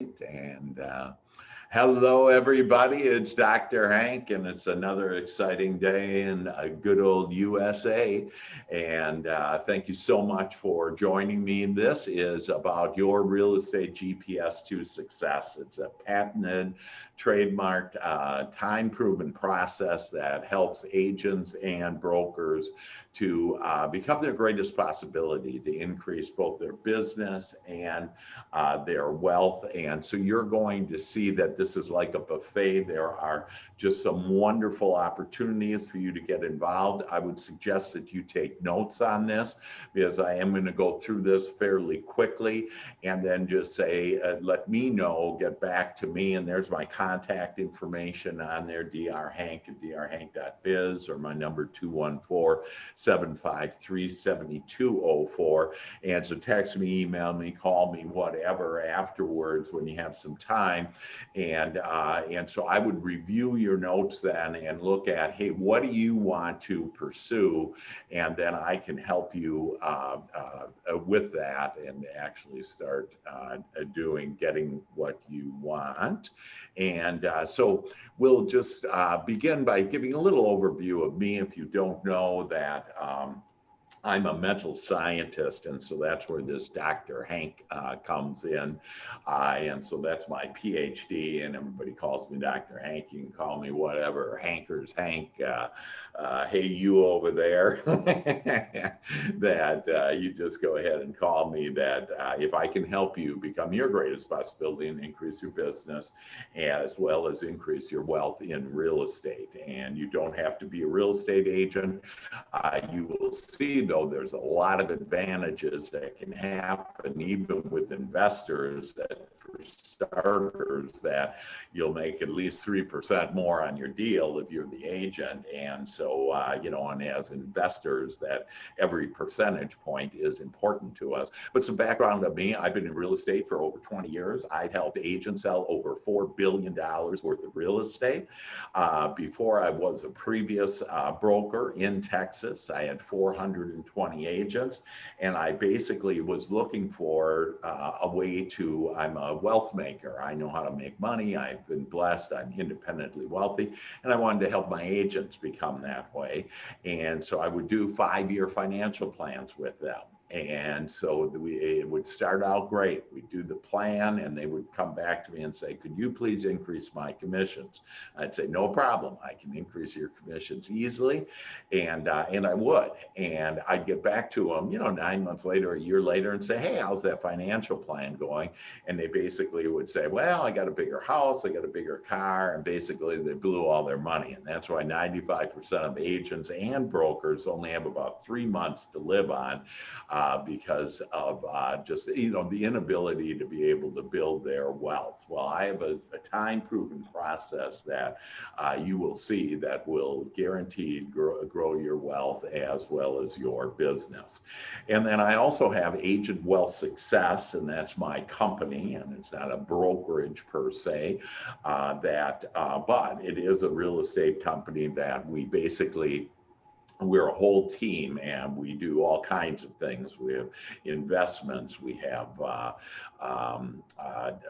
And hello, everybody. It's Dr. Hank, and it's another exciting day in good old USA. And thank you so much for joining me. This is about your real estate GPS to success. It's a patented, trademarked, time proven process that helps agents and brokers to become their greatest possibility to increase both their business and their wealth. And so you're going to see that this is like a buffet. There are just some wonderful opportunities for you to get involved. I would suggest that you take notes on this because I am going to go through this fairly quickly and then just say, let me know, get back to me. And there's my contact information on there, drhank at drhank.biz, or my number 214-753-7204. And so text me, email me, call me, whatever afterwards when you have some time. And so I would review your notes then and look at, hey, what do you want to pursue? And then I can help you with that and actually start getting what you want. And so we'll just begin by giving a little overview of me if you don't know that. I'm a mental scientist, and so that's where this Dr. Hank comes in. And so that's my PhD, and everybody calls me Dr. Hank. You can call me whatever, Hankers Hank. Hey, you over there, that you just go ahead and call me that. If I can help you become your greatest possibility and increase your business as well as increase your wealth in real estate. And you don't have to be a real estate agent. You will see, though, there's a lot of advantages that can happen even with investors, that for starters, that you'll make at least 3% more on your deal if you're the agent. And so, and as investors, that every percentage point is important to us. But some background of me: I've been in real estate for over 20 years. I've helped agents sell over $4 billion worth of real estate. Before I was a previous broker in Texas, I had 420 agents, and I basically was looking for a way to, I'm a wealth maker. I know how to make money. I've been blessed. I'm independently wealthy, and I wanted to help my agents become that way. And so I would do 5-year financial plans with them. And so it would start out great. We'd do the plan, and they would come back to me and say, could you please increase my commissions? I'd say, no problem. I can increase your commissions easily. And I would. And I'd get back to them, 9 months later, a year later, and say, hey, how's that financial plan going? And they basically would say, well, I got a bigger house, I got a bigger car, and basically they blew all their money. And that's why 95% of agents and brokers only have about 3 months to live on. Because of just the inability to be able to build their wealth. Well, I have a time-proven process that you will see that will guaranteed grow your wealth as well as your business. And then I also have Agent Wealth Success, and that's my company, and it's not a brokerage per se, but it is a real estate company that we're a whole team, and we do all kinds of things. We have investments, we have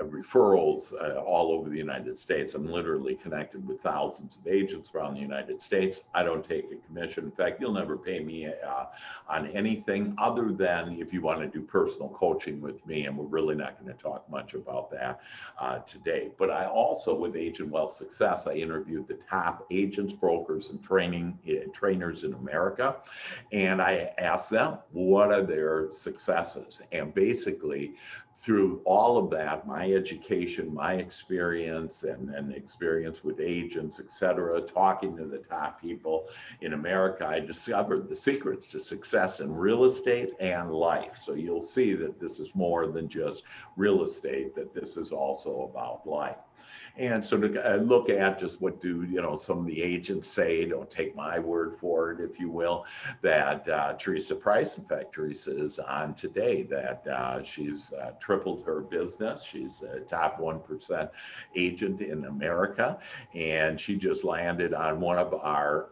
referrals all over the United States. I'm literally connected with thousands of agents around the United States. I don't take a commission. In fact, you'll never pay me on anything other than if you want to do personal coaching with me, and we're really not going to talk much about that today. But I also, with Agent Wealth Success, I interviewed the top agents, brokers, and trainers in America, and I asked them what are their successes. And basically, through all of that, my education, my experience, and experience with agents, et cetera, talking to the top people in America, I discovered the secrets to success in real estate and life. So you'll see that this is more than just real estate, that this is also about life. And so to look at just what do some of the agents say, don't take my word for it, if you will, that Teresa Price, in fact, Teresa is on today, that she's tripled her business. She's a top 1% agent in America, and she just landed on one of our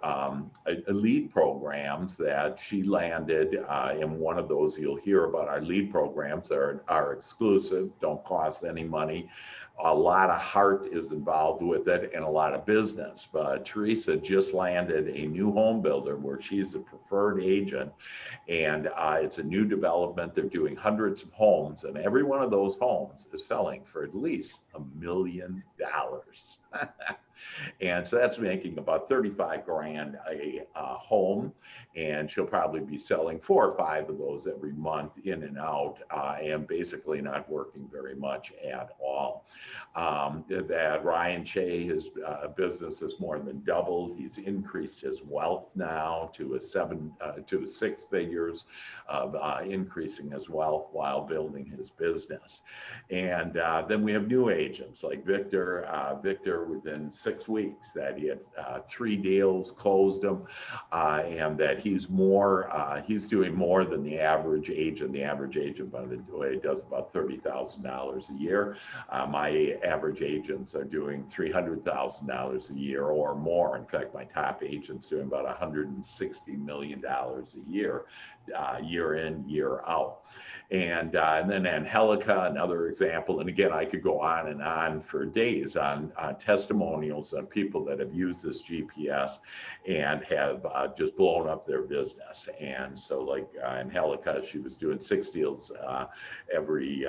lead programs that she landed in one of those. You'll hear about our lead programs that are exclusive, don't cost any money. A lot of heart is involved with it and a lot of business. But Teresa just landed a new home builder where she's the preferred agent, and it's a new development. They're doing hundreds of homes, and every one of those homes is selling for at least $1 million. And so that's making about 35 grand a home, and she'll probably be selling 4 or 5 of those every month in and out, and basically not working very much at all. That Ryan Che, his business has more than doubled. He's increased his wealth now to 6 figures of increasing his wealth while building his business. And then we have new agents like Victor. Victor, within 6 weeks, that he had 3 deals, closed them, and that he's doing more than the average agent. The average agent, by the way, does about $30,000 a year. My average agents are doing $300,000 a year or more. In fact, my top agent's doing about $160 million a year, year in, year out. And then Angelica, another example. And again, I could go on for days on testimonials on people that have used this GPS and have just blown up their business. And so like Angelica, she was doing 6 deals every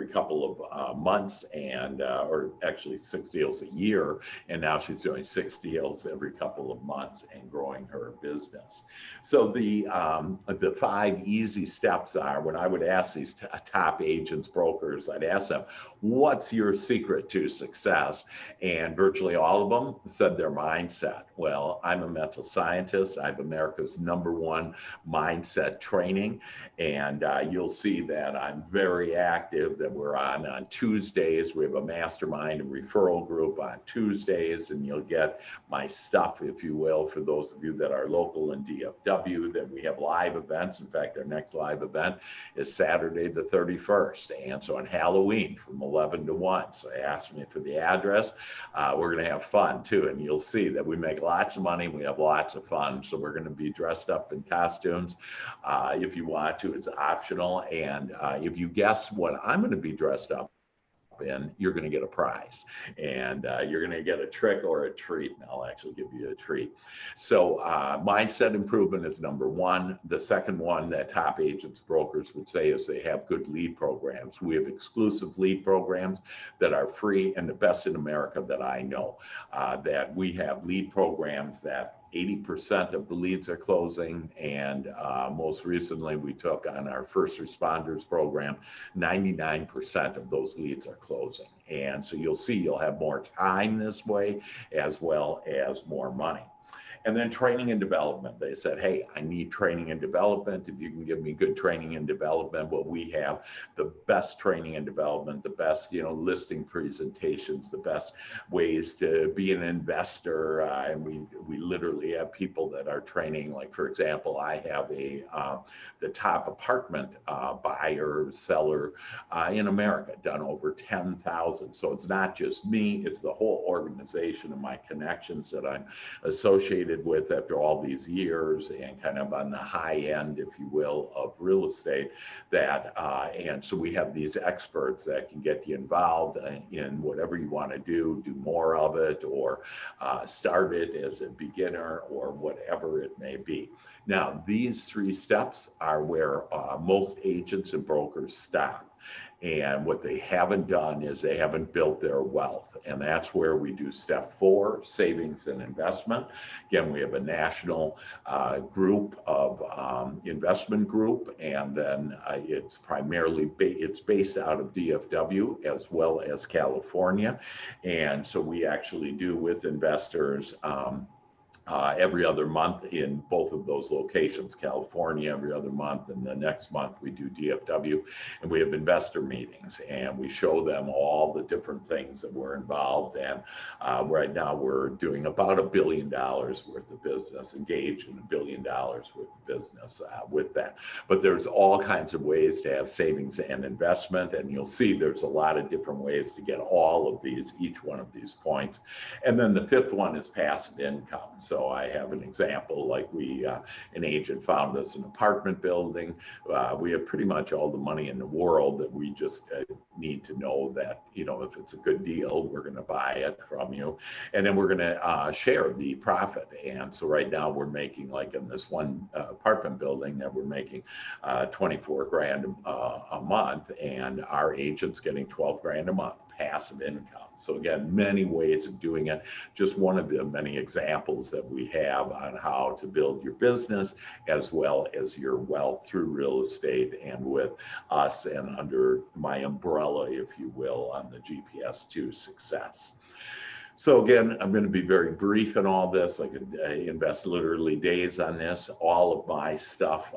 couple of months, and or actually 6 deals a year, and now she's doing 6 deals every couple of months and growing her business. So the 5 easy steps are, when I would ask these top agents, brokers, I'd ask them, what's your secret to success? And virtually all of them said their mindset. Well, I'm a mental scientist. I have America's #1 mindset training, and you'll see that I'm very active, that we're on Tuesdays. We have a mastermind and referral group on Tuesdays, and you'll get my stuff, if you will, for those of you that are local in DFW. Then we have live events. In fact, our next live event is Saturday the 31st, and so on Halloween from 11 to 1. So ask me for the address. We're going to have fun too, and you'll see that we make lots of money. We have lots of fun. So we're going to be dressed up in costumes. If you want to, it's optional. And if you guess what I'm going to be dressed up in, you're going to get a prize, and you're going to get a trick or a treat, and I'll actually give you a treat. So mindset improvement is #1. The second one that top agents, brokers would say is they have good lead programs. We have exclusive lead programs that are free and the best in America that I know. That we have lead programs that 80% of the leads are closing, and most recently we took on our first responders program, 99% of those leads are closing. And so you'll see you'll have more time this way as well as more money. And then training and development. They said, hey, I need training and development. If you can give me good training and development, well, we have the best training and development, the best, listing presentations, the best ways to be an investor. And we literally have people that are training. Like, for example, I have the top apartment buyer, seller in America, done over 10,000. So it's not just me, it's the whole organization and my connections that I'm associated with after all these years, and kind of on the high end, if you will, of real estate. And so we have these experts that can get you involved in whatever you want to do more of it, or start it as a beginner, or whatever it may be. Now, these 3 steps are where most agents and brokers stop. And what they haven't done is they haven't built their wealth. And that's where we do step 4, savings and investment. Again, we have a national group of investment group, and then it's primarily it's based out of DFW as well as California. And so we actually do with investors every other month in both of those locations, California every other month, and the next month we do DFW, and we have investor meetings, and we show them all the different things that we're involved in. Right now we're doing about $1 billion worth of business, engaged in $1 billion worth of business with that. But there's all kinds of ways to have savings and investment, and you'll see there's a lot of different ways to get all of these, each one of these points. And then the fifth one is passive income. So I have an example, like an agent found us an apartment building. We have pretty much all the money in the world that we just need to know that, you know, if it's a good deal, we're going to buy it from you. And then we're going to share the profit. And so right now we're making, like in this one apartment building, that we're making 24 grand a month, and our agent's getting 12 grand a month, passive income. So again, many ways of doing it. Just one of the many examples that we have on how to build your business as well as your wealth through real estate, and with us and under my umbrella, if you will, on the GPS to Success. So again, I'm going to be very brief in all this. I could invest literally days on this. All of my stuff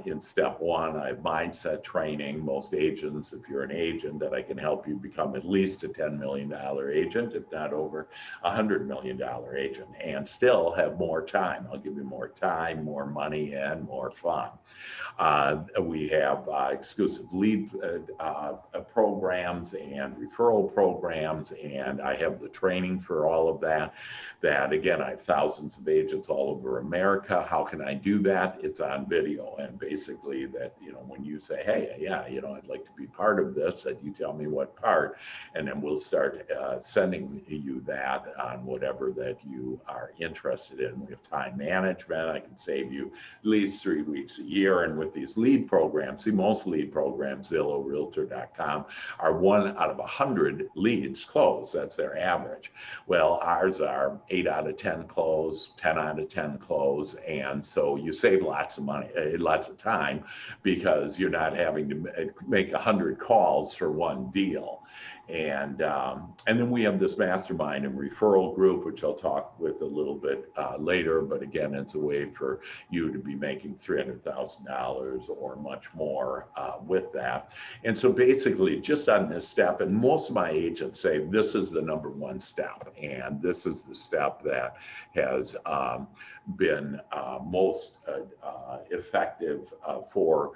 in step one, I have mindset training. Most agents, if you're an agent, that I can help you become at least a $10 million agent, if not over $100 million agent, and still have more time. I'll give you more time, more money, and more fun. We have exclusive lead programs and referral programs, and I have the training for all of that. That again, I have thousands of agents all over America. How can I do that? It's on video, and basically that, you know, when you say, hey, yeah, you know, I'd like to be part of this, that you tell me what part, and then we'll start sending you that on whatever that you are interested in. We have time management. I can save you at least 3 weeks a year. And with these lead programs, see, most lead programs, Zillow, Realtor.com, are 1 out of 100 leads close. That's their average. Well, ours are 8 out of 10 close, 10 out of 10 close. And so you save lots of money, lots of time, because you're not having to make 100 calls for one deal. And then we have this mastermind and referral group, which I'll talk with a little bit later. But again, it's a way for you to be making $300,000 or much more with that. And so basically, just on this step, and most of my agents say this is the number one step, and this is the step that has been most effective for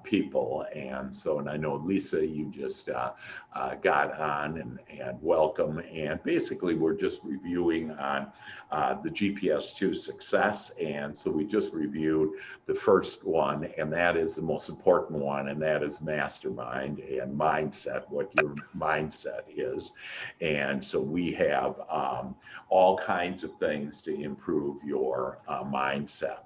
people. And so, and I know Lisa, you just got on, and welcome. And basically, we're just reviewing on the GPS to Success. And so we just reviewed the first one, and that is the most important one, and that is mastermind and mindset, what your mindset is. And so we have all kinds of things to improve your mindset.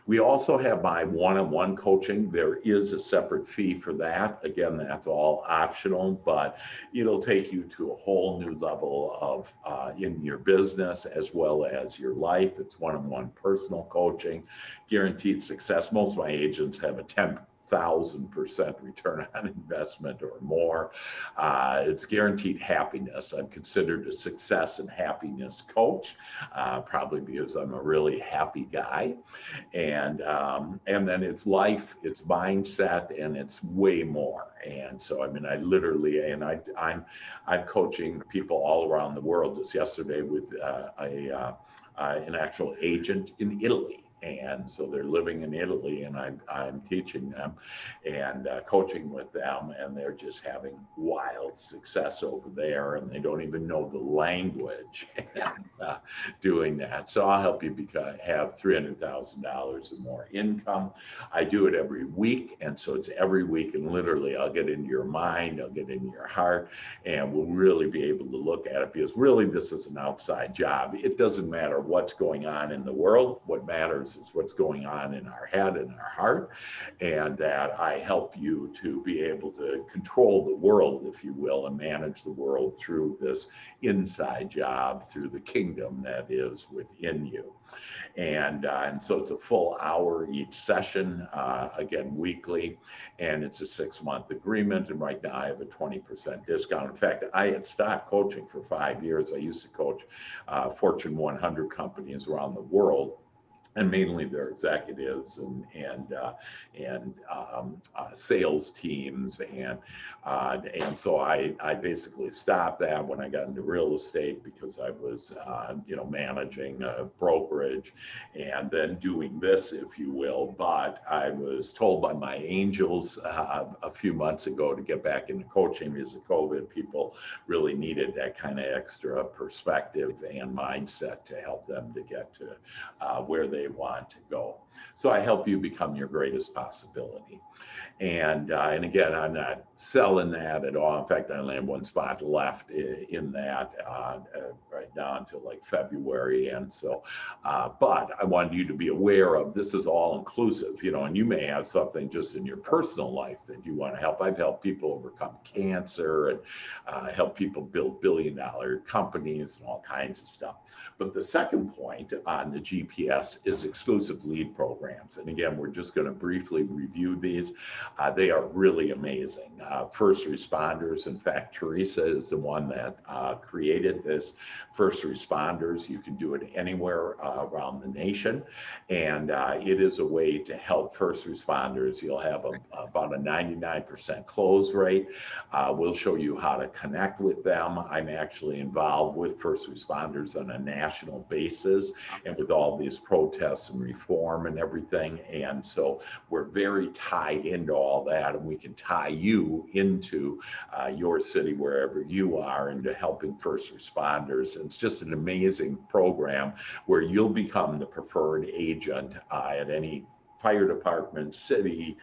We also have my one-on-one coaching. There is a separate fee for that. Again, that's all optional, but it'll take you to a whole new level of in your business as well as your life. It's one-on-one personal coaching, guaranteed success. Most of my agents have a 10,000% return on investment or more. It's guaranteed happiness. I'm considered a success and happiness coach, probably because I'm a really happy guy. And then it's life, it's mindset, and it's way more. And so, I mean, I literally, and I'm coaching people all around the world. Just yesterday with an actual agent in Italy. And so they're living in Italy, and I'm teaching them and coaching with them, and they're just having wild success over there, and they don't even know the language and doing that. So I'll help you have $300,000 or more income. I do it every week, and so it's every week, and literally I'll get into your mind, I'll get into your heart, and we'll really be able to look at it, because really this is an outside job. It doesn't matter what's going on in the world. What matters lives. It's what's going on in our head and our heart, and that I help you to be able to control the world, if you will, and manage the world through this inside job, through the kingdom that is within you. And so it's a full hour each session, again, weekly, and it's a 6-month agreement. And right now I have a 20% discount. In fact, I had stopped coaching for 5 years. I used to coach Fortune 100 companies around the world, and mainly their executives and sales teams, and so I basically stopped that when I got into real estate, because I was managing a brokerage and then doing this, if you will. But I was told by my angels a few months ago to get back into coaching because of COVID. People really needed that kind of extra perspective and mindset to help them to get to where they want to go. So I help you become your greatest possibility. And again, I'm not selling that at all. In fact, I only have one spot left in that right now until like February. And so, but I wanted you to be aware of this is all inclusive, and you may have something just in your personal life that you want to help. I've helped people overcome cancer and help people build billion-dollar companies and all kinds of stuff. But the second point on the GPS is exclusive lead programs. And again, we're just going to briefly review these. They are really amazing. First responders, in fact, Teresa is the one that created this first responders. You can do it anywhere around the nation. And it is a way to help first responders. You'll have about a 99% close rate. We'll show you how to connect with them. I'm actually involved with first responders on a national basis and with all these protests and reform and everything. And so we're very tied into all that, and we can tie you into your city, wherever you are, into helping first responders. And it's just an amazing program where you'll become the preferred agent at any fire department, city,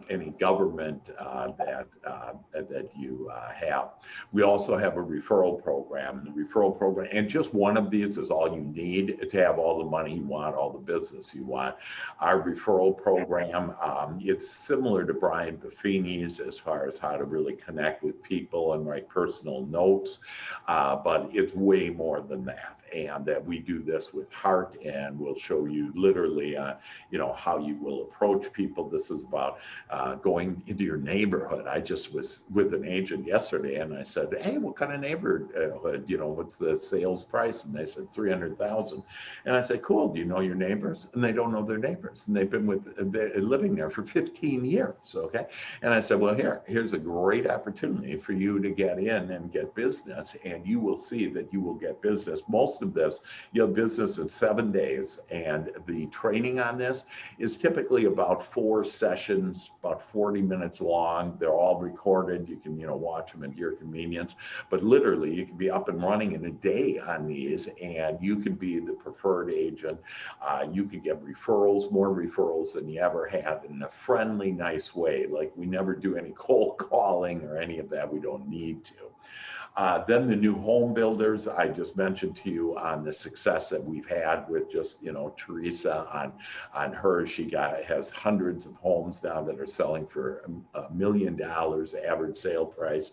any government that you have. We also have a referral program. The referral program, and just one of these is all you need to have all the money you want, all the business you want. Our referral program, it's similar to Brian Buffini's as far as how to really connect with people and write personal notes, but it's way more than that. And that we do this with heart, and we'll show you literally, how you will approach people. This is about going into your neighborhood. I just was with an agent yesterday, and I said, "Hey, what kind of neighborhood? What's the sales price?" And they said $300,000. And I said, "Cool. Do you know your neighbors?" And they don't know their neighbors, and they've been living there for 15 years. Okay. And I said, "Well, here's a great opportunity for you to get in and get business, and you will see that you will get business. Most of this, you'll have business in 7 days, and the training on this is typically about 4 sessions, about 40 minutes long. They're all recorded. You can, watch them at your convenience, but literally you can be up and running in a day on these, and you can be the preferred agent. You can get referrals, more referrals than you ever had, in a friendly, nice way. Like, we never do any cold calling or any of that. We don't need to. Then the new home builders, I just mentioned to you on the success that we've had with just, Teresa on her. She has hundreds of homes now that are selling for $1 million average sale price,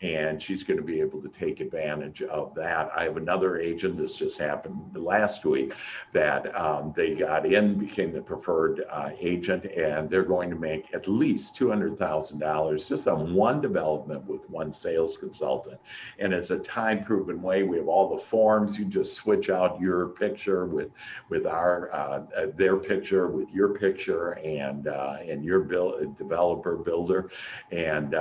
and she's going to be able to take advantage of that. I have another agent, this just happened last week, that they got in, became the preferred agent, and they're going to make at least $200,000 just on one development with one sales consultant. And it's a time-proven way. We have all the forms. You just switch out your picture with their picture with your picture and your developer builder, and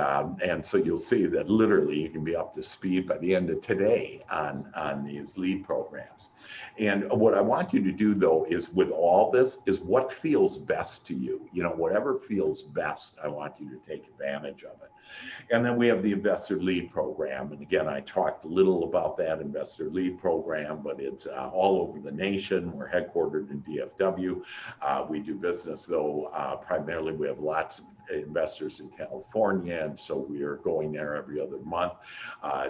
so you'll see that literally you can be up to speed by the end of today on these lead programs. And what I want you to do, though, is with all this is what feels best to you. Whatever feels best, I want you to take advantage of it. And then we have the investor lead program. And again, I talked a little about that investor lead program, but it's all over the nation. We're headquartered in DFW. DFW. We do business, though, primarily we have lots of investors in California, and so we are going there every other month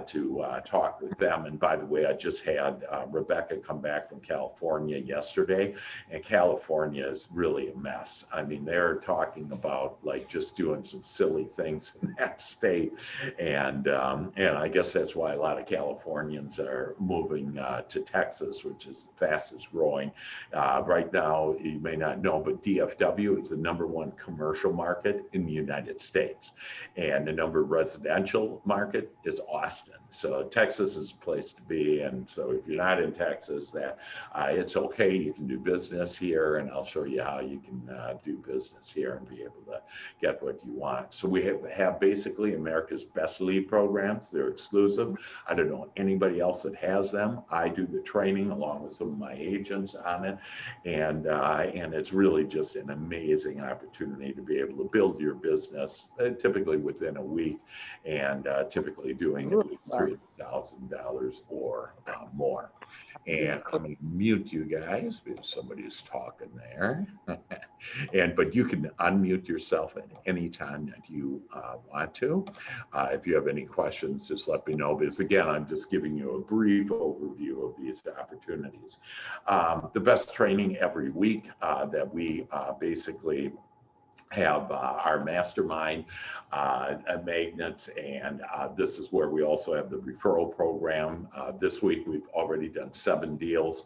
to talk with them. And by the way, I just had Rebecca come back from California yesterday, and California is really a mess. I mean, they're talking about like just doing some silly things in that state, and I guess that's why a lot of Californians are moving to Texas, which is the fastest growing. Right now, you may not know, but DFW is the #1 commercial market in the United States, and the #1 residential market is Austin. So Texas is a place to be, and so if you're not in Texas, that it's okay. You can do business here, and I'll show you how you can do business here and be able to get what you want. So we have basically America's best lead programs. They're exclusive. I don't know anybody else that has them. I do the training along with some of my agents on it, and it's really just an amazing opportunity to be able to build your business typically within a week, and typically doing at least $3,000 or more. And I'm going to mute you guys because somebody's talking there. But you can unmute yourself at any time that you want to. If you have any questions, just let me know, because again, I'm just giving you a brief overview of these opportunities. The best training every week that we basically have our mastermind magnets, and this is where we also have the referral program. This week we've already done 7 deals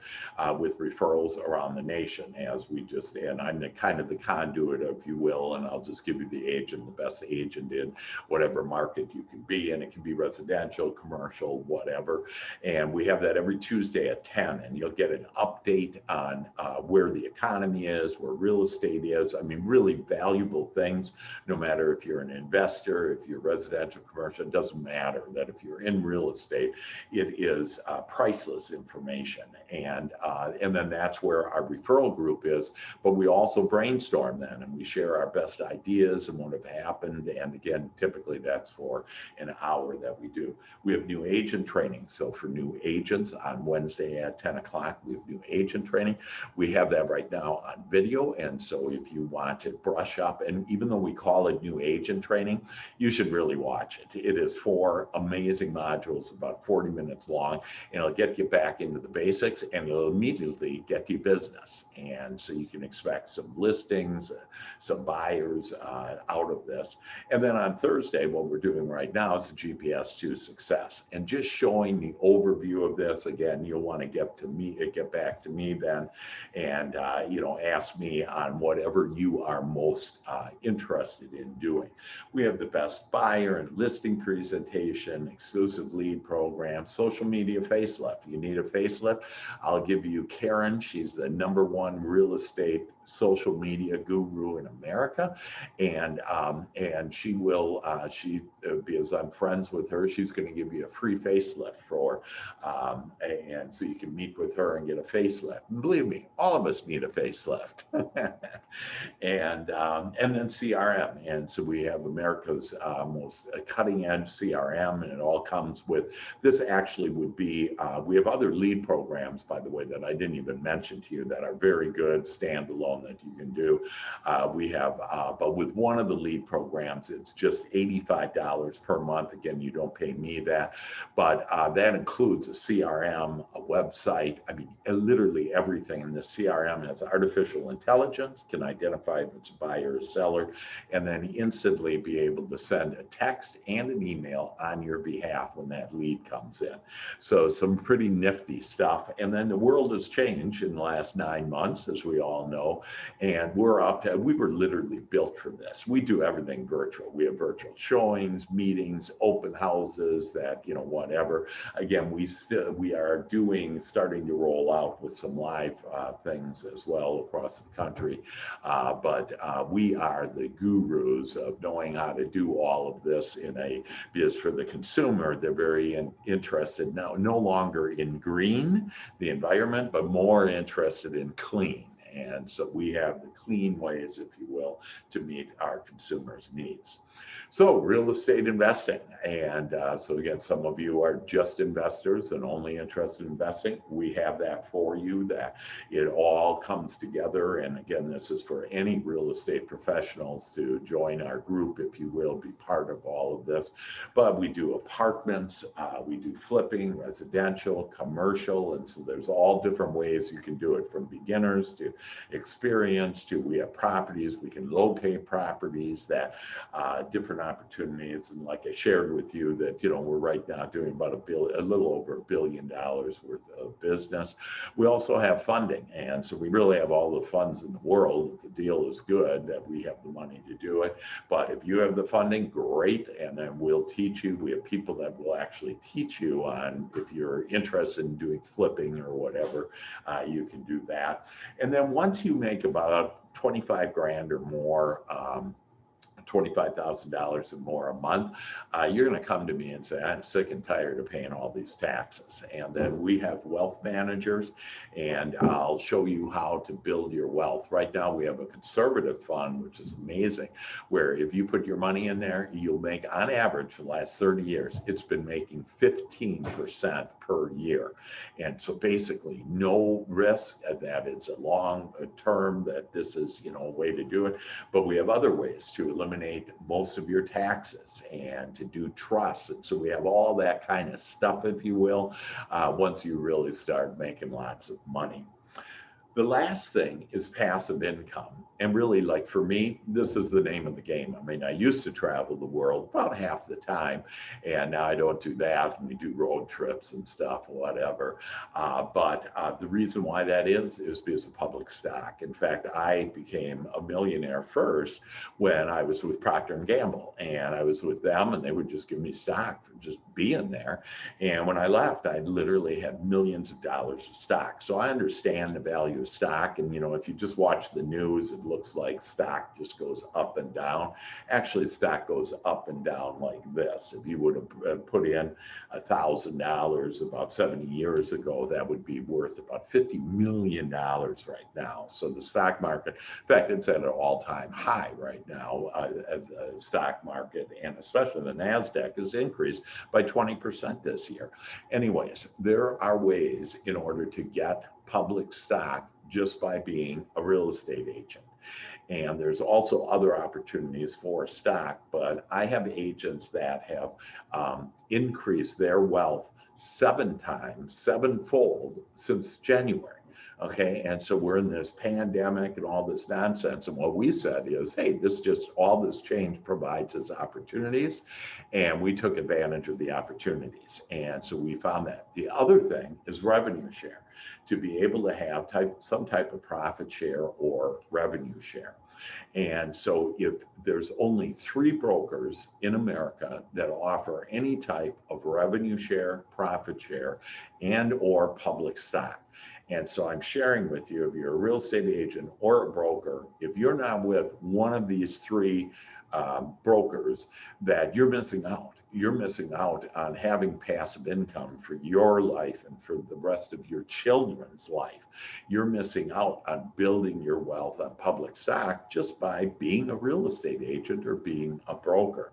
with referrals around the nation, and I'm the kind of the conduit, if you will, and I'll just give you the agent, the best agent in whatever market you can be in. It can be residential, commercial, whatever, and we have that every Tuesday at 10, and you'll get an update on where the economy is, where real estate is. I mean, really valuable things, no matter if you're an investor, if you're residential, commercial, it doesn't matter. That if you're in real estate, it is priceless information. And then that's where our referral group is. But we also brainstorm then, and we share our best ideas and what have happened. And again, typically that's for an hour that we do. We have new agent training. So for new agents on Wednesday at 10 o'clock, we have new agent training. We have that right now on video. And so if you want to brush up, and even though we call it new agent training, you should really watch it. It is 4 amazing modules, about 40 minutes long, and it'll get you back into the basics, and it'll immediately get you business. And so you can expect some listings, some buyers out of this. And then on Thursday, what we're doing right now is the GPS to success, and just showing the overview of this. Again, you'll want to get back to me then, and ask me on whatever you are most interested in doing. We have the best buyer and listing presentation, exclusive lead program, social media facelift. You need a facelift, I'll give you Karen. She's the #1 real estate social media guru in America, and she will because I'm friends with her, she's going to give you a free facelift and so you can meet with her and get a facelift. And believe me, all of us need a facelift. and then CRM, and so we have America's most cutting edge CRM, and it all comes with this. Actually would be we have other lead programs, by the way, that I didn't even mention to you that are very good standalone that you can do. We have, but with one of the lead programs, it's just $85 per month. Again, you don't pay me that, but that includes a CRM, a website. I mean, literally everything in the CRM has artificial intelligence, can identify if it's a buyer or seller, and then instantly be able to send a text and an email on your behalf when that lead comes in. So some pretty nifty stuff. And then the world has changed in the last 9 months, as we all know, and we were literally built for this. We do everything virtual. We have virtual showings, meetings, open houses, whatever. Again, we are starting to roll out with some live things as well across the country. But we are the gurus of knowing how to do all of this because for the consumer, they're very interested now, no longer in green, the environment, but more interested in clean. And so we have the clean ways, if you will, to meet our consumers' needs. So real estate investing. And so again, some of you are just investors and only interested in investing. We have that for you, that it all comes together. And again, this is for any real estate professionals to join our group, if you will, be part of all of this. But we do apartments, we do flipping, residential, commercial. And so there's all different ways you can do it, from beginners to experience to, we have properties, we can locate properties, that different opportunities. And like I shared with you, that we're right now doing about a little over $1 billion worth of business. We also have funding, and so we really have all the funds in the world. If the deal is good, that we have the money to do it. But if you have the funding, great, and then we'll teach you. We have people that will actually teach you on, if you're interested in doing flipping or whatever, you can do that. And then once you make about 25 grand or more, $25,000 or more a month, you're going to come to me and say, I'm sick and tired of paying all these taxes. And then we have wealth managers, and I'll show you how to build your wealth. Right now, we have a conservative fund, which is amazing, where if you put your money in there, you'll make, on average, for the last 30 years, it's been making 15% per year. And so basically, no risk, that it's a long term, that this is, a way to do it. But we have other ways to eliminate most of your taxes and to do trusts. And so we have all that kind of stuff, if you will, once you really start making lots of money. The last thing is passive income. And really, like for me, this is the name of the game. I mean, I used to travel the world about half the time, and now I don't do that. And we do road trips and stuff, whatever. But the reason why that is because of public stock. In fact, I became a millionaire first when I was with Procter & Gamble, and I was with them, and they would just give me stock for just being there. And when I left, I literally had millions of dollars of stock. So I understand the value of stock. And if you just watch the news, it looks like stock just goes up and down. Actually, stock goes up and down like this. If you would have put in $1,000 about 70 years ago, that would be worth about $50 million right now. So the stock market, in fact, it's at an all-time high right now. The stock market, and especially the NASDAQ, has increased by 20% this year. Anyways, there are ways in order to get public stock just by being a real estate agent. And there's also other opportunities for stock, but I have agents that have increased their wealth sevenfold since January. Okay, and so we're in this pandemic and all this nonsense, and what we said is, hey, all this change provides us opportunities, and we took advantage of the opportunities. And so we found that. The other thing is revenue share, to be able to have some type of profit share or revenue share. And so if there's only 3 brokers in America that offer any type of revenue share, profit share, and or public stock. And so I'm sharing with you, if you're a real estate agent or a broker, if you're not with one of these 3 brokers, that you're missing out. You're missing out on having passive income for your life and for the rest of your children's life. You're missing out on building your wealth on public stock just by being a real estate agent or being a broker.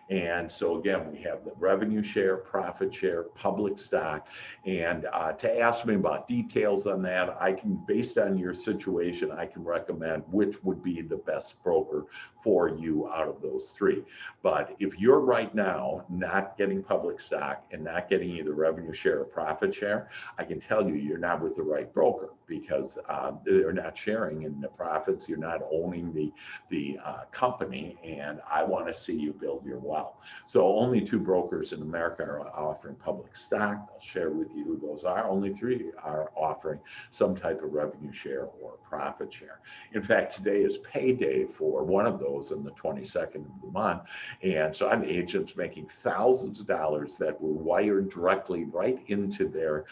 And so again, we have the revenue share, profit share, public stock. And to ask me about details on that, I can, based on your situation, I can recommend which would be the best broker for you out of those 3. But if you're right now not getting public stock and not getting either revenue share or profit share, I can tell you you're not with the right broker, because they're not sharing in the profits. You're not owning the company, and I want to see you build your wealth. So only 2 brokers in America are offering public stock. I'll share with you who those are. Only 3 are offering some type of revenue share or profit share. In fact, today is payday for one of those on the 22nd of the month. And so I have agents making thousands of dollars that were wired directly right into their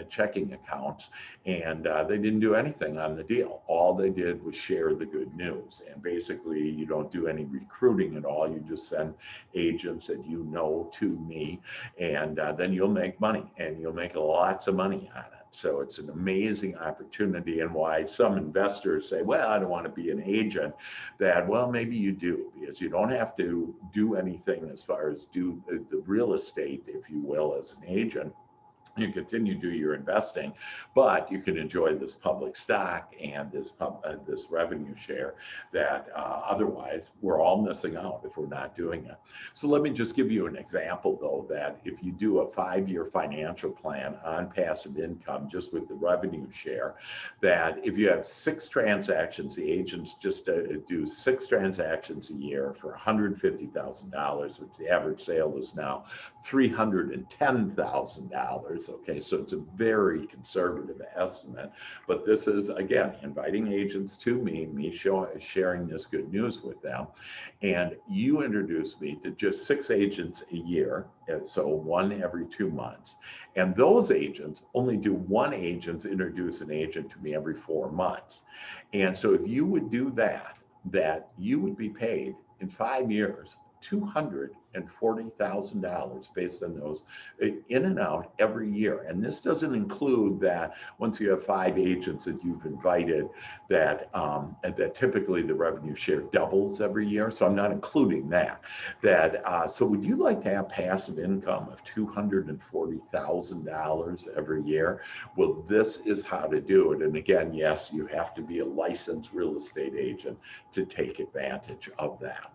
checking accounts. And they didn't do anything on the deal. All they did was share the good news. And basically, you don't do any recruiting at all. You just send agents that you know to me, and then you'll make money, and you'll make lots of money on it. So it's an amazing opportunity, and why some investors say, well, I don't want to be an agent, that, well, maybe you do, because you don't have to do anything as far as do the real estate, if you will, as an agent. You continue to do your investing, but you can enjoy this public stock and this revenue share that otherwise we're all missing out if we're not doing it. So let me just give you an example, though, that if you do a 5-year financial plan on passive income just with the revenue share, that if you have 6 transactions, the agents just do 6 transactions a year for $150,000, which the average sale is now $310,000. Okay, so it's a very conservative estimate, but this is, again, inviting agents to me sharing this good news with them, and you introduce me to just 6 agents a year, so 1 every 2 months, and those agents only do 1 agent introduce an agent to me every 4 months. And so if you would do that you would be paid in 5 years $240,000 based on those in and out every year. And this doesn't include that once you have 5 agents that you've invited, that typically the revenue share doubles every year. So I'm not including that. So would you like to have passive income of $240,000 every year? Well, this is how to do it. And again, yes, you have to be a licensed real estate agent to take advantage of that.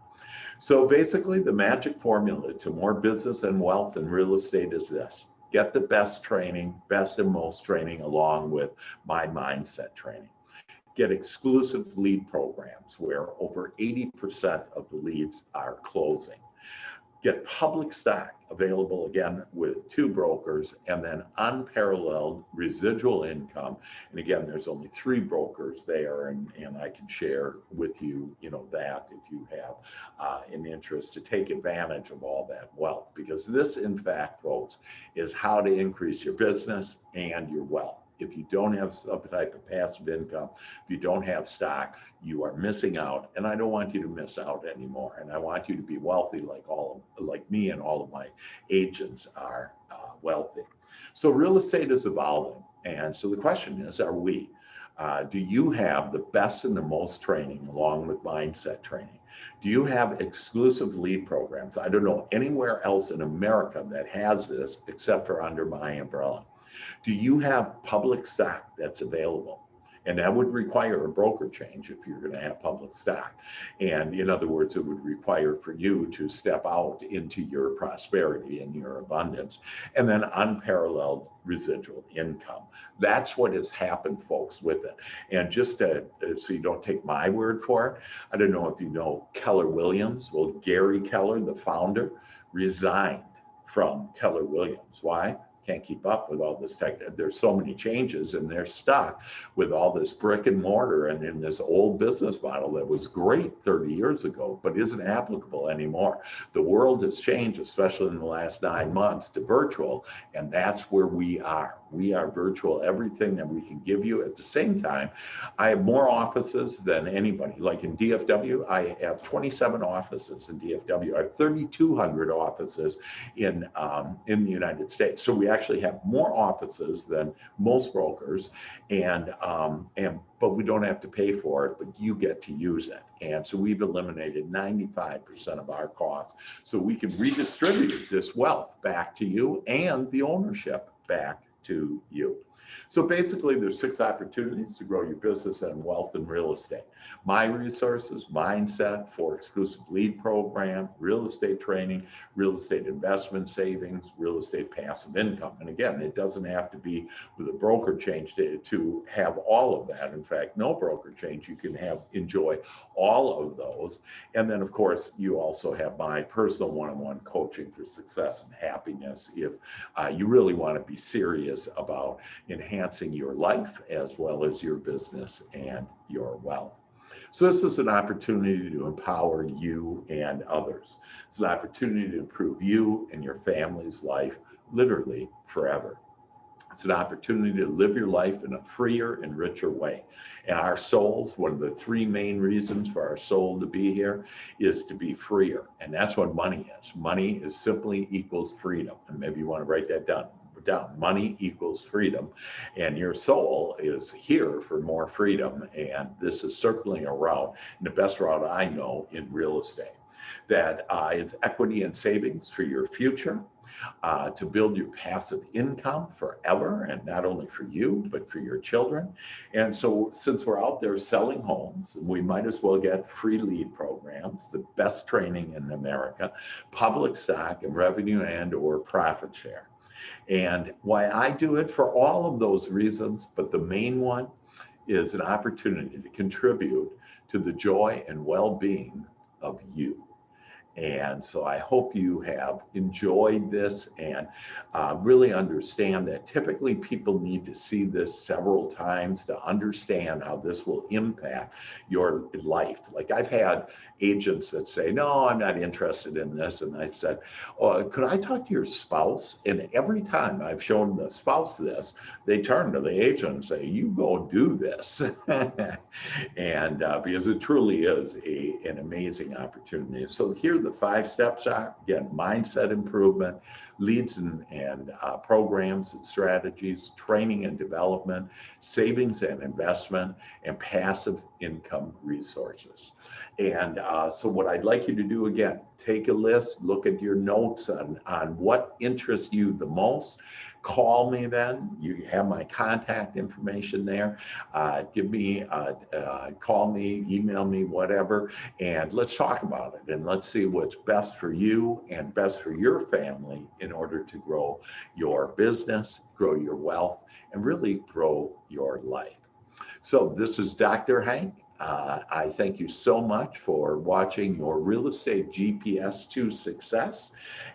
So basically, the magic formula to more business and wealth in real estate is this: get the best training, best and most training, along with my mindset training. Get exclusive lead programs where over 80% of the leads are closing. Get public stock available, again, with 2 brokers, and then unparalleled residual income. And again, there's only 3 brokers there, and I can share with you, that if you have an interest to take advantage of all that wealth, because this, in fact, folks, is how to increase your business and your wealth. If you don't have some type of passive income, if you don't have stock, you are missing out. And I don't want you to miss out anymore. And I want you to be wealthy like me and all of my agents are wealthy. So real estate is evolving. And so the question is, are we? Do you have the best and the most training along with mindset training? Do you have exclusive lead programs? I don't know anywhere else in America that has this except for under my umbrella. Do you have public stock that's available? And that would require a broker change if you're going to have public stock. And in other words, it would require for you to step out into your prosperity and your abundance. And then unparalleled residual income. That's what has happened, folks, with it. And just so you don't take my word for it, I don't know if you know Keller Williams. Well, Gary Keller, the founder, resigned from Keller Williams. Why? Can't keep up with all this tech. There's so many changes, and they're stuck with all this brick and mortar and in this old business model that was great 30 years ago, but isn't applicable anymore. The world has changed, especially in the last 9 months, to virtual, and that's where we are. We are virtual, everything that we can give you. At the same time, I have more offices than anybody. Like in DFW, I have 27 offices in DFW. I have 3,200 offices in the United States. So we actually have more offices than most brokers, but we don't have to pay for it, but you get to use it. And so we've eliminated 95% of our costs, so we can redistribute this wealth back to you and the ownership back to you. So basically, there's 6 opportunities to grow your business and wealth in real estate. My resources, mindset, 4 exclusive lead program, real estate training, real estate investment savings, real estate passive income. And again, it doesn't have to be with a broker change to have all of that. In fact, no broker change, you can enjoy all of those. And then, of course, you also have my personal one-on-one coaching for success and happiness if you really want to be serious about enhancing your life as well as your business and your wealth. So this is an opportunity to empower you and others. It's an opportunity to improve you and your family's life literally forever. It's an opportunity to live your life in a freer and richer way. And our souls, one of the 3 main reasons for our soul to be here is to be freer. And that's what money is. Money is simply equals freedom. And maybe you want to write that down. down. Money equals freedom, and your soul is here for more freedom. And this is certainly a route, and the best route I know in real estate, that it's equity and savings for your future. To build your passive income forever, and not only for you, but for your children. And so, since we're out there selling homes, we might as well get free lead programs, the best training in America, public stock and revenue and/or profit share. And why I do it for all of those reasons, but the main one is an opportunity to contribute to the joy and well-being of you. And so I hope you have enjoyed this and really understand that typically people need to see this several times to understand how this will impact your life. Like I've had agents that say, no, I'm not interested in this. And I've said, oh, could I talk to your spouse? And every time I've shown the spouse this, they turn to the agent and say, you go do this. And because it truly is an amazing opportunity. So here the 5 steps are, again, mindset improvement, leads and programs and strategies, training and development, savings and investment, and passive income resources. And so what I'd like you to do, again, take a list, look at your notes on what interests you the most. Call me then. You have my contact information there. Call me, email me, whatever, and let's talk about it. And let's see what's best for you and best for your family in order to grow your business, grow your wealth, and really grow your life. So this is Dr. Hank. I thank you so much for watching your Real Estate GPS to Success.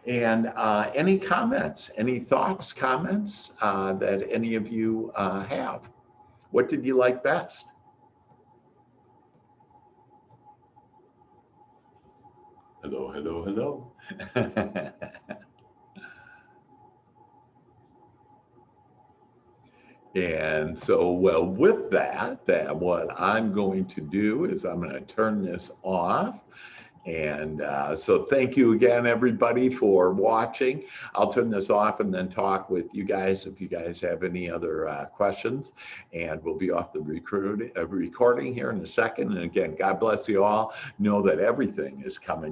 And any comments, any thoughts, comments that any of you have? What did you like best? Hello, hello, hello. And so, well, with that, what I'm going to do is I'm going to turn this off. And so thank you again, everybody, for watching. I'll turn this off and then talk with you guys if you guys have any other questions. And we'll be off the recording here in a second. And again, God bless you all. Know that everything is coming